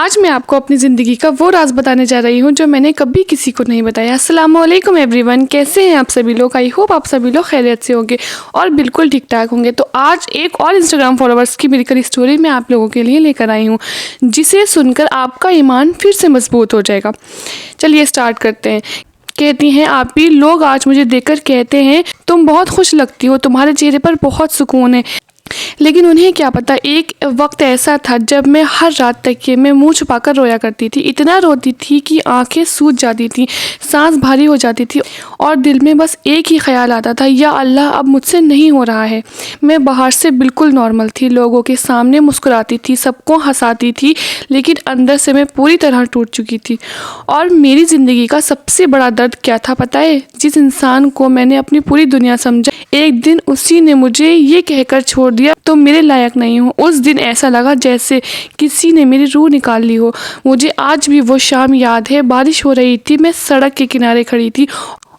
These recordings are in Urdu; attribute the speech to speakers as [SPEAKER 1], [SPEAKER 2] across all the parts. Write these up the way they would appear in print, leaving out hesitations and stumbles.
[SPEAKER 1] آج میں آپ کو اپنی زندگی کا وہ راز بتانے جا رہی ہوں جو میں نے کبھی کسی کو نہیں بتایا۔ السلام علیکم ایوری ون، کیسے ہیں آپ سبھی لوگ؟ آئی ہوپ آپ سبھی لوگ خیریت سے ہوں گے اور بالکل ٹھیک ٹھاک ہوں گے۔ تو آج ایک اور انسٹاگرام فالوورس کی میریکل اسٹوری میں آپ لوگوں کے لیے لے کر آئی ہوں، جسے سن کر آپ کا ایمان پھر سے مضبوط ہو جائے گا۔ چلیے اسٹارٹ کرتے ہیں۔ کہتی ہیں آپ بھی لوگ آج مجھے دیکھ کر کہتے ہیں تم بہت خوش لگتی ہو، تمہارے چہرے پر بہت سکون ہے، لیکن انہیں کیا پتا ایک وقت ایسا تھا جب میں ہر رات تکیے میں منہ چھپا کر رویا کرتی تھی، اتنا روتی تھی کہ آنکھیں سوج جاتی تھیں، سانس بھاری ہو جاتی تھی اور دل میں بس ایک ہی خیال آتا تھا، یا اللہ اب مجھ سے نہیں ہو رہا ہے۔ میں باہر سے بالکل نارمل تھی، لوگوں کے سامنے مسکراتی تھی، سب کو ہنساتی تھی، لیکن اندر سے میں پوری طرح ٹوٹ چکی تھی۔ اور میری زندگی کا سب سے بڑا درد کیا تھا پتہ ہے؟ جس انسان کو میں نے اپنی پوری دنیا سمجھا، ایک دن اسی نے مجھے یہ کہہ کر چھوڑ دیا تم میرے لائق نہیں ہو۔ اس دن ایسا لگا جیسے کسی نے میری روح نکال لی ہو۔ مجھے آج بھی وہ شام یاد ہے، بارش ہو رہی تھی، میں سڑک کے کنارے کھڑی تھی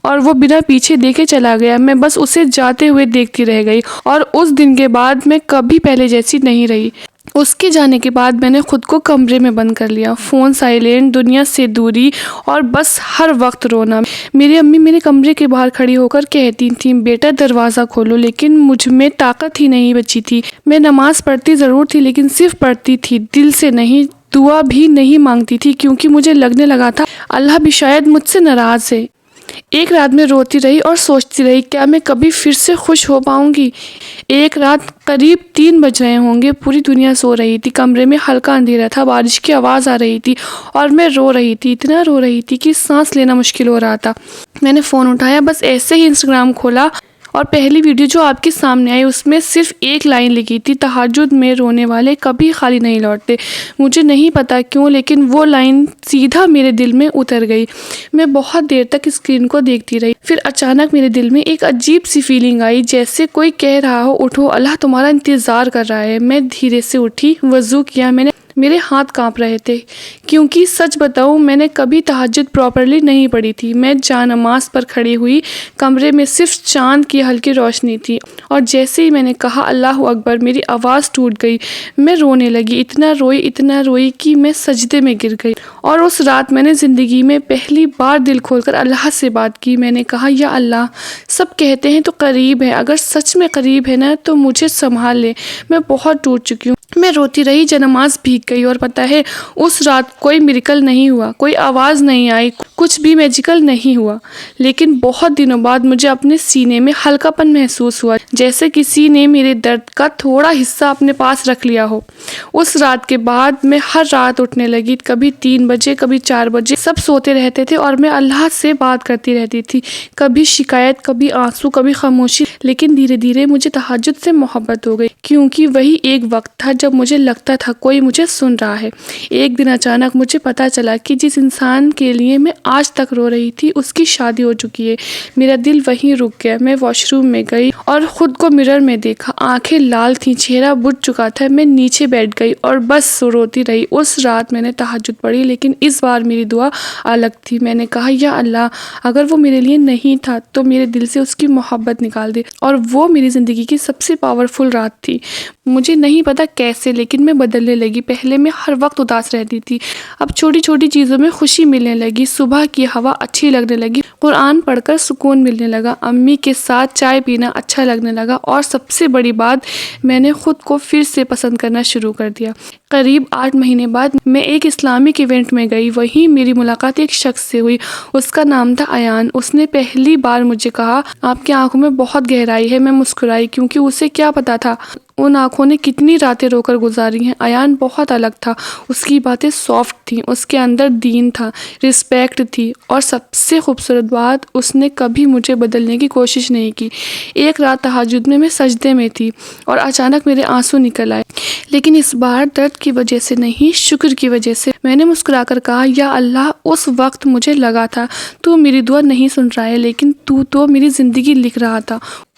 [SPEAKER 1] اور وہ بنا پیچھے دیکھے چلا گیا، میں بس اسے جاتے ہوئے دیکھتی رہ گئی۔ اور اس دن کے بعد میں کبھی پہلے جیسی نہیں رہی۔ اس کے جانے کے بعد میں نے خود کو کمرے میں بند کر لیا، فون سائلنٹ، دنیا سے دوری اور بس ہر وقت رونا۔ میری امی میرے کمرے کے باہر کھڑی ہو کر کہتی تھیں بیٹا دروازہ کھولو، لیکن مجھ میں طاقت ہی نہیں بچی تھی۔ میں نماز پڑھتی ضرور تھی، لیکن صرف پڑھتی تھی، دل سے نہیں، دعا بھی نہیں مانگتی تھی، کیونکہ مجھے لگنے لگا تھا اللہ بھی شاید مجھ سے ناراض ہے۔ ایک رات میں روتی رہی اور سوچتی رہی کیا میں کبھی پھر سے خوش ہو پاؤں گی؟ ایک رات قریب 3 بج رہے ہوں گے، پوری دنیا سو رہی تھی، کمرے میں ہلکا اندھیرا تھا، بارش کی آواز آ رہی تھی اور میں رو رہی تھی، اتنا رو رہی تھی کہ سانس لینا مشکل ہو رہا تھا۔ میں نے فون اٹھایا، بس ایسے ہی انسٹاگرام کھولا اور پہلی ویڈیو جو آپ کے سامنے آئی اس میں صرف ایک لائن لکھی تھی، تہجد میں رونے والے کبھی خالی نہیں لوٹتے۔ مجھے نہیں پتا کیوں، لیکن وہ لائن سیدھا میرے دل میں اتر گئی۔ میں بہت دیر تک اسکرین کو دیکھتی رہی، پھر اچانک میرے دل میں ایک عجیب سی فیلنگ آئی، جیسے کوئی کہہ رہا ہو اٹھو، اللہ تمہارا انتظار کر رہا ہے۔ میں دھیرے سے اٹھی، وضو کیا، میرے ہاتھ کانپ رہے تھے، کیونکہ سچ بتاؤں میں نے کبھی تہجد پراپرلی نہیں پڑھی تھی۔ میں جا نماز پر کھڑی ہوئی، کمرے میں صرف چاند کی ہلکی روشنی تھی، اور جیسے ہی میں نے کہا اللہ اکبر، میری آواز ٹوٹ گئی، میں رونے لگی، اتنا روئی کہ میں سجدے میں گر گئی۔ اور اس رات میں نے زندگی میں پہلی بار دل کھول کر اللہ سے بات کی۔ میں نے کہا یا اللہ، سب کہتے ہیں تو قریب ہے، اگر سچ میں قریب ہے نا تو مجھے سنبھال لے، میں بہت ٹوٹ چکی ہوں۔ میں روتی رہی، جنماز بھیگ گئی، اور پتہ ہے اس رات کوئی میریکل نہیں ہوا، کوئی آواز نہیں آئی، کچھ بھی میجیکل نہیں ہوا، لیکن بہت دنوں بعد مجھے اپنے سینے میں ہلکا پن محسوس ہوا، جیسے کسی نے میرے درد کا تھوڑا حصہ اپنے پاس رکھ لیا ہو۔ اس رات کے بعد میں ہر رات اٹھنے لگی، کبھی 3 بجے، کبھی 4 بجے، سب سوتے رہتے تھے اور میں اللہ سے بات کرتی رہتی تھی، کبھی شکایت، کبھی آنسو، کبھی خاموشی، لیکن دھیرے دھیرے مجھے تہجد سے محبت ہو گئی، کیونکہ وہی ایک وقت تھا جب مجھے لگتا تھا کوئی مجھے سن رہا ہے۔ ایک دن اچانک مجھے پتا چلا کہ جس انسان کے لیے میں آج تک رو رہی تھی اس کی شادی ہو چکی ہے۔ میرا دل وہیں رک گیا۔ میں واش روم میں گئی اور خود کو مرر میں دیکھا، آنکھیں لال تھیں، چہرہ بجھ چکا تھا۔ میں نیچے بیٹھ گئی اور بس روتی رہی۔ اس رات میں نے تہجد پڑھی، لیکن اس بار میری دعا الگ تھی۔ میں نے کہا یا اللہ، اگر وہ میرے لیے نہیں تھا تو میرے دل سے اس کی محبت نکال دے۔ اور وہ میری زندگی کی سب سے پاورفل رات تھی۔ مجھے نہیں پتا کیسے، لیکن میں بدلنے لگی۔ پہلے میں ہر وقت اداس رہتی تھی، اب چھوٹی چھوٹی چیزوں میں خوشی ملنے لگی، صبح کی ہوا اچھی لگنے لگی، قرآن پڑھ کر سکون ملنے لگا، امی کے ساتھ چائے پینا اچھا لگنے لگا، اور سب سے بڑی بات، میں نے خود کو پھر سے پسند کرنا شروع کر دیا۔ قریب 8 مہینے بعد میں ایک اسلامک ایونٹ میں گئی، وہیں میری ملاقات ایک شخص سے ہوئی، اس کا نام تھا ایان۔ اس نے پہلی بار مجھے کہا آپ کی آنکھوں میں بہت گہرائی ہے۔ میں مسکرائی، کیونکہ اسے کیا پتا تھا ان آنکھوں نے کتنی راتیں رو کر گزاری ہیں۔ ایان بہت الگ تھا، اس کی باتیں سافٹ تھیں، اس کے اندر دین تھا، رسپیکٹ تھی، اور سب سے خوبصورت بات، اس نے کبھی مجھے بدلنے کی کوشش نہیں کی۔ ایک رات تہجد میں سجدے میں تھی اور اچانک میرے آنسو نکل آئے، لیکن اس بار درد کی وجہ سے نہیں، شکر کی وجہ سے۔ میں نے مسکرا کر کہا یا اللہ، اس وقت مجھے لگا تھا تو میری دعا نہیں سن رہا ہے، لیکن تو میری زندگی لکھ رہا تھا۔